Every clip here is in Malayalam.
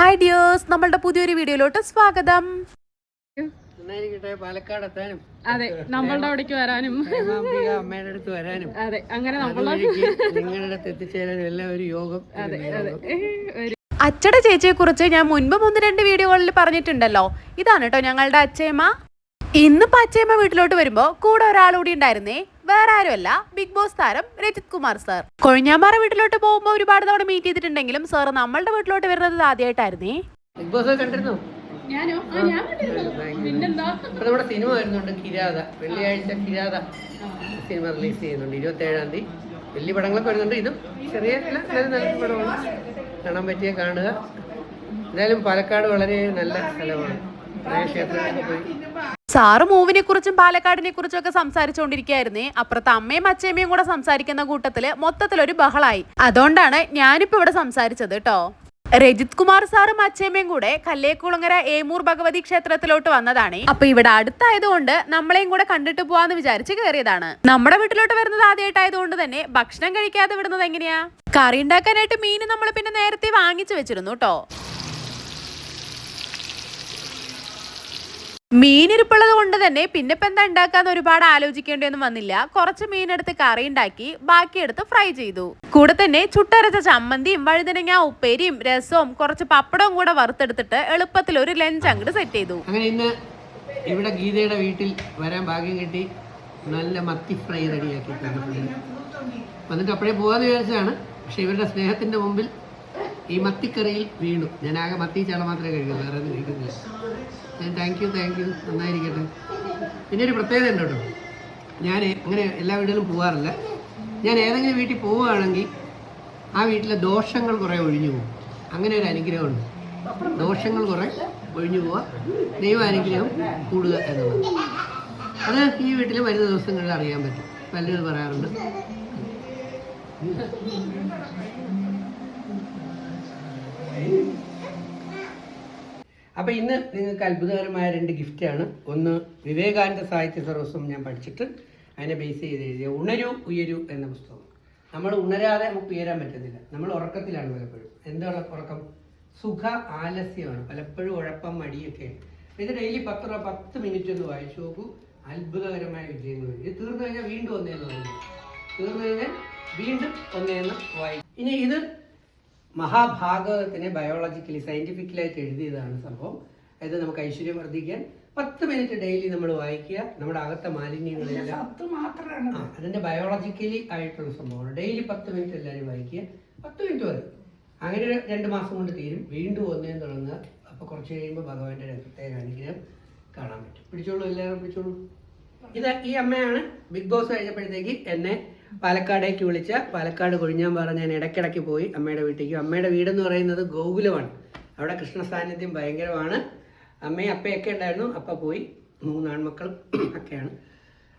ഹായ് ഡിയേഴ്സ്, നമ്മളുടെ പുതിയൊരു വീഡിയോയിലോട്ട് സ്വാഗതം. പാലക്കാട് എത്താനും അതെ, നമ്മളുടെ അവിടേക്ക് വരാനും അമ്മയുടെ അടുത്ത് വരാനും അതെ, അങ്ങനെ നിങ്ങളുടെ അടുത്ത് എത്തിച്ചേരാനും എല്ലാം ഒരു യോഗം. അച്ചട ചേച്ചിയെ കുറിച്ച് ഞാൻ മുൻപ് 1-2 വീഡിയോകളിൽ പറഞ്ഞിട്ടുണ്ടല്ലോ. ഇതാണ് കേട്ടോ ഞങ്ങളുടെ അച്ചയമ്മ. ഇന്നിപ്പോ അച്ചയമ്മ വീട്ടിലോട്ട് വരുമ്പോ കൂടെ ഒരാളുകൂടി ഉണ്ടായിരുന്നേ. വേറെ ആരുമല്ല, ബിഗ് ബോസ് താരം രജിത് കുമാർ സാർ. കൊഴിഞ്ഞാമ്പാറ വീട്ടിലോട്ട് പോകുമ്പോൾ ഒരുപാട് തവണ മീറ്റ് ചെയ്തിട്ടുണ്ടെങ്കിലും സാർ നമ്മളുടെ വീട്ടിലോട്ട് വരുന്നത് ആദ്യമായിട്ടായിരുന്നേ. ബിഗ് ബോസ് കണ്ടിരുന്നു. നമ്മുടെ സിനിമ വരുന്നുണ്ട്, കിരാത. വെള്ളിയാഴ്ച കിരാത സിനിമ റിലീസ് ചെയ്യുന്നുണ്ട് 27-ാം തീയതി. വലിയ പടങ്ങളൊക്കെ വരുന്നുണ്ട്. ഇതും ചെറിയ നല്ല പടമാണ്, കാണാൻ പറ്റിയ കാണുക. എന്തായാലും പാലക്കാട് വളരെ നല്ല സ്ഥലമാണ്. ക്ഷേത്രങ്ങളൊക്കെ പോയി സാറ് മൂവിനെ കുറിച്ചും പാലക്കാടിനെ കുറിച്ചും ഒക്കെ സംസാരിച്ചുകൊണ്ടിരിക്കുകയായിരുന്നേ. അപ്പുറത്ത് അമ്മയും അച്ഛയമ്മയും കൂടെ സംസാരിക്കുന്ന കൂട്ടത്തില് മൊത്തത്തിലൊരു ബഹളായി. അതുകൊണ്ടാണ് ഞാനിപ്പോ ഇവിടെ സംസാരിച്ചത് കേട്ടോ. രജിത് കുമാർ സാറും അച്ഛയമ്മയും കൂടെ കല്ലേക്കുളങ്ങര ഏമൂർ ഭഗവതി ക്ഷേത്രത്തിലോട്ട് വന്നതാണ്. അപ്പൊ ഇവിടെ അടുത്തായതുകൊണ്ട് നമ്മളെയും കൂടെ കണ്ടിട്ട് പോവാന്ന് വിചാരിച്ച് കയറിയതാണ്. നമ്മുടെ വീട്ടിലോട്ട് വരുന്നത് ആദ്യമായിട്ടായതുകൊണ്ട് തന്നെ ഭക്ഷണം കഴിക്കാതെ വിടുന്നത് എങ്ങനെയാ? കറി ഉണ്ടാക്കാനായിട്ട് മീൻ നമ്മൾ പിന്നെ നേരത്തെ വാങ്ങിച്ചു വെച്ചിരുന്നു കേട്ടോ. മീനിരിപ്പുള്ളത് കൊണ്ട് തന്നെ പിന്നെ ഇപ്പം എന്താ ഉണ്ടാക്കാന്ന് ഒരുപാട് ആലോചിക്കേണ്ടിയൊന്നും വന്നില്ല. കുറച്ച് മീനെടുത്ത് കറി ഉണ്ടാക്കി ബാക്കിയെടുത്ത് ഫ്രൈ ചെയ്തു. കൂടെ തന്നെ ചുട്ടരച്ച ചമ്മന്തിയും വഴുതനങ്ങ ഉപ്പേരിയും രസവും കുറച്ച് പപ്പടവും കൂടെ വറുത്തെടുത്തിട്ട് എളുപ്പത്തിൽ ഒരു ലഞ്ച് അങ്ങോട്ട് സെറ്റ് ചെയ്തു. അങ്ങനെ ഇന്ന് ഇവിടെ ഗീതയുടെ വീട്ടിൽ വരാൻ ഭാഗ്യം കിട്ടി. നല്ല മത്തി ഫ്രൈ റെഡിയാക്കി വന്നിട്ട് അപ്പോഴേ പോകാന്ന് വിചാരിച്ചതാണ്. പക്ഷെ ഇവരുടെ സ്നേഹത്തിന്റെ മുമ്പിൽ ഈ മത്തിക്കറിയിൽ വീണു. ഞാൻ ആകെ മത്തി ചാള മാത്രമേ കഴിക്കുള്ളൂ, വേറെ ഒന്നും കഴിക്കുന്നില്ല. താങ്ക് യു നന്നായിരിക്കട്ടെ. പിന്നെ ഒരു പ്രത്യേകത ഉണ്ട് കേട്ടോ, ഞാൻ അങ്ങനെ എല്ലാ വീടുകളും പോകാറില്ല. ഞാൻ ഏതെങ്കിലും വീട്ടിൽ പോവുകയാണെങ്കിൽ ആ വീട്ടിലെ ദോഷങ്ങൾ കുറേ ഒഴിഞ്ഞു പോകും. അങ്ങനെ ഒരു അനുഗ്രഹമുണ്ട്. ദോഷങ്ങൾ കുറേ ഒഴിഞ്ഞു പോവുക, ദൈവാനുഗ്രഹം കൂടുക എന്നുള്ളത്. അത് ഈ വീട്ടിൽ വരുന്ന ദിവസങ്ങളിൽ അറിയാൻ പറ്റും. പലരും പറയാറുണ്ട്. അപ്പോൾ ഇന്ന് നിങ്ങൾക്ക് അത്ഭുതകരമായ 2 ഗിഫ്റ്റാണ്. ഒന്ന്, വിവേകാനന്ദ സാഹിത്യ സർവസ്വം ഞാൻ പഠിച്ചിട്ട് അതിനെ ബേസ് ചെയ്ത് എഴുതിയ ഉണരൂ ഉയരൂ എന്ന പുസ്തകം. നമ്മൾ ഉണരാതെ നമുക്ക് ഉയരാൻ പറ്റുന്നില്ല. നമ്മൾ ഉറക്കത്തിലാണ് പലപ്പോഴും. എന്താണ് ഉറക്കം? സുഖ ആലസ്യമാണ്, പലപ്പോഴും ഉഴപ്പം മടിയൊക്കെയാണ്. ഇത് ഡെയിലി 10 മിനിറ്റ് ഒന്ന് വായിച്ചു നോക്കൂ. അത്ഭുതകരമായ വിജയങ്ങൾ വരും. ഇത് തീർന്നു കഴിഞ്ഞാൽ വീണ്ടും ഒന്നേന്ന് പറയുന്നു, തീർന്നു കഴിഞ്ഞാൽ വീണ്ടും ഒന്നേന്ന് വായിക്കും. ഇനി ഇത് മഹാഭാഗവതത്തിനെ ബയോളജിക്കലി സയന്റിഫിക്കലായിട്ട് എഴുതിയതാണ് സംഭവം. അതായത് നമുക്ക് ഐശ്വര്യം വർദ്ധിക്കാൻ 10 മിനിറ്റ് ഡെയിലി നമ്മൾ വായിക്കുക. നമ്മുടെ അകത്തെ മാലിന്യങ്ങളെല്ലാം അതിന്റെ ബയോളജിക്കലി ആയിട്ടുള്ള സംഭവമാണ്. ഡെയിലി 10 മിനിറ്റ് എല്ലാവരും വായിക്കുക. 10 മിനിറ്റ് മതി. അങ്ങനെ 2 മാസം കൊണ്ട് തീരും. വീണ്ടും ഒന്നേന്ന് തുടങ്ങുക. അപ്പോൾ കുറച്ച് കഴിയുമ്പോൾ ഭഗവാന്റെ പ്രത്യേക അനുഗ്രഹം കാണാൻ പറ്റും. പിടിച്ചോളൂ, എല്ലാവരും പിടിച്ചോളൂ. ഇത് ഈ അമ്മയാണ് ബിഗ് ബോസ് കഴിഞ്ഞപ്പോഴത്തേക്ക് എന്നെ പാലക്കാടേക്ക് വിളിച്ച. പാലക്കാട് കൊഴിഞ്ഞാമ്പാറ ഞാൻ ഇടയ്ക്കിടയ്ക്ക് പോയി അമ്മയുടെ വീട്ടിലേക്ക്. അമ്മയുടെ വീടെന്ന് പറയുന്നത് ഗോകുലമാണ്. അവിടെ കൃഷ്ണ സാന്നിധ്യം ഭയങ്കരമാണ്. അമ്മയും അപ്പയൊക്കെ ഉണ്ടായിരുന്നു. അപ്പ പോയി, 3 ആൺമക്കളും ഒക്കെയാണ്.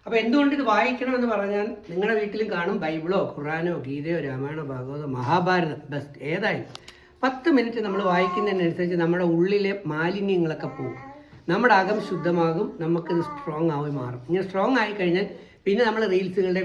അപ്പോൾ എന്തുകൊണ്ട് ഇത് വായിക്കണമെന്ന് പറഞ്ഞാൽ, നിങ്ങളുടെ വീട്ടിലും കാണും ബൈബിളോ ഖുറാനോ ഗീതയോ രാമായണോ ഭാഗവതോ മഹാഭാരതം, ബെസ്റ്റ് ഏതായാലും 10 മിനിറ്റ് നമ്മൾ വായിക്കുന്നതിനനുസരിച്ച് നമ്മുടെ ഉള്ളിലെ മാലിന്യങ്ങളൊക്കെ പോകും. നമ്മുടെ അകം ശുദ്ധമാകും. നമുക്കിത് സ്ട്രോങ് ആയി മാറും. ഇങ്ങനെ സ്ട്രോങ് ആയി കഴിഞ്ഞാൽ പിന്നെ നമ്മൾ റീൽസുകളുടെ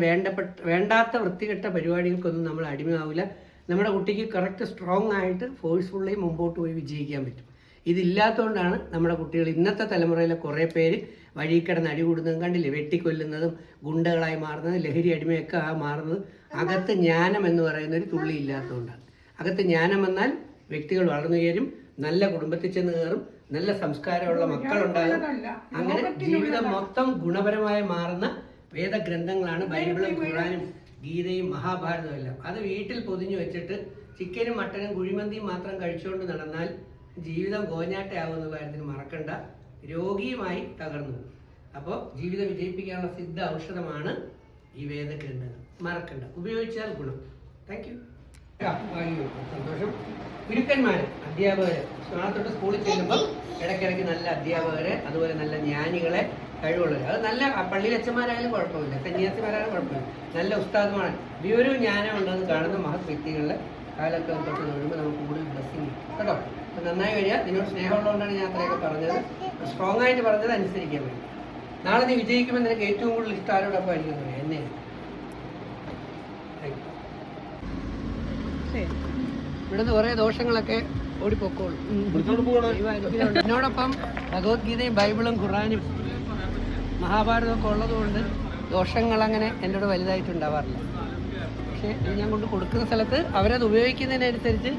വേണ്ടാത്ത വൃത്തികെട്ട പരിപാടികൾക്കൊന്നും നമ്മൾ അടിമയാവില്ല. നമ്മുടെ കുട്ടിക്ക് കറക്റ്റ് സ്ട്രോങ് ആയിട്ട് ഫോഴ്സ്ഫുള്ളി മുമ്പോട്ട് പോയി വിജയിക്കാൻ പറ്റും. ഇതില്ലാത്തതുകൊണ്ടാണ് നമ്മുടെ കുട്ടികൾ, ഇന്നത്തെ തലമുറയിലെ കുറേ പേര് വഴി കിടന്ന് അടികൂടുന്നതും കണ്ടില്ലേ, വെട്ടിക്കൊല്ലുന്നതും ഗുണ്ടകളായി മാറുന്നതും ലഹരി അടിമയൊക്കെ മാറുന്നത്. അകത്ത് ജ്ഞാനം എന്ന് പറയുന്ന ഒരു തുള്ളി ഇല്ലാത്തതുകൊണ്ടാണ്. അകത്ത് ജ്ഞാനം വന്നാൽ വ്യക്തികൾ വളർന്നു കയറും, നല്ല കുടുംബത്തിൽ ചെന്ന് കയറും, നല്ല സംസ്കാരമുള്ള മക്കളുണ്ടാകും. അങ്ങനെ ജീവിതം മൊത്തം ഗുണപരമായി മാറുന്ന വേദഗ്രന്ഥങ്ങളാണ് ബൈബിളും ഖുറാനും ഗീതയും മഹാഭാരതവും എല്ലാം. അത് വീട്ടിൽ പൊതിഞ്ഞു വെച്ചിട്ട് ചിക്കനും മട്ടനും കുഴിമന്തിയും മാത്രം കഴിച്ചുകൊണ്ട് നടന്നാൽ ജീവിതം കോഞ്ഞാട്ടയാവുന്ന കാര്യത്തിന് മറക്കണ്ട. രോഗിയുമായി തകർന്നു. അപ്പോൾ ജീവിതം വിജയിപ്പിക്കാനുള്ള സിദ്ധ ഔഷധമാണ് ഈ വേദഗ്രന്ഥങ്ങൾ. മറക്കണ്ട, ഉപയോഗിച്ചാൽ ഗുണം. Thank you. സന്തോഷം. ഗുരുക്കന്മാർ, അധ്യാപകർ, നാളെ സ്കൂളിൽ ചെല്ലുമ്പോൾ ഇടയ്ക്കിടയ്ക്ക് നല്ല അധ്യാപകരെ, അതുപോലെ നല്ല ജ്ഞാനികളെ, കഴിവുള്ളവർ, അത് നല്ല പള്ളിയിലച്ചന്മാരായാലും കുഴപ്പമില്ല, സന്യാസിമാരായാലും കുഴപ്പമില്ല, നല്ല ഉസ്താദുമാണ്. വിവരവും ജ്ഞാനം ഉണ്ടെന്ന് കാണുന്ന മഹത് വ്യക്തികളുടെ കാലൊക്കെ തൊട്ട് നോക്കുമ്പോൾ നമുക്ക് കൂടുതൽ ബ്ലെസ്സിങ് കേട്ടോ. അപ്പം നന്നായി വരിക. നിന്നോട് സ്നേഹമുള്ളതുകൊണ്ടാണ് ഞാൻ അത്രയൊക്കെ പറഞ്ഞത്. സ്ട്രോങ് ആയിട്ട് പറഞ്ഞത് അനുസരിക്കാൻ പറ്റും. നാളെ നീ വിജയിക്കുമ്പോൾ നിനക്ക് ഏറ്റവും കൂടുതൽ ഇഷ്ടം ആരോടൊപ്പം ആയിരിക്കും പറയാം, എന്നെ. ഇവിടുന്ന് കുറേ ദോഷങ്ങളൊക്കെ ഓടിപ്പോക്കോളൂ. എന്നോടൊപ്പം ഭഗവത്ഗീതയും ബൈബിളും ഖുറാനും മഹാഭാരതവും ഒക്കെ ഉള്ളതുകൊണ്ട് ദോഷങ്ങൾ അങ്ങനെ എന്നോട് വലുതായിട്ടുണ്ടാവാറില്ല. പക്ഷേ ഞാൻ കൊണ്ട് കൊടുക്കുന്ന സ്ഥലത്ത് അവരത് ഉപയോഗിക്കുന്നതിനനുസരിച്ച്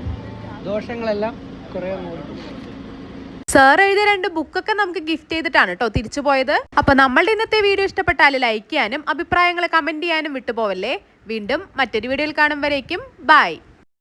ദോഷങ്ങളെല്ലാം കുറേ ഓടിക്കും. സാർ എഴുതിയ 2 ബുക്കൊക്കെ നമുക്ക് ഗിഫ്റ്റ് ചെയ്തിട്ടാണ് കേട്ടോ തിരിച്ചു പോയത്. അപ്പൊ നമ്മളുടെ ഇന്നത്തെ വീഡിയോ ഇഷ്ടപ്പെട്ടാൽ ലൈക്ക് ചെയ്യാനും അഭിപ്രായങ്ങൾ കമന്റ് ചെയ്യാനും വിട്ടുപോവല്ലേ. വീണ്ടും മറ്റൊരു വീഡിയോയിൽ കാണും വരേക്കും ബൈ.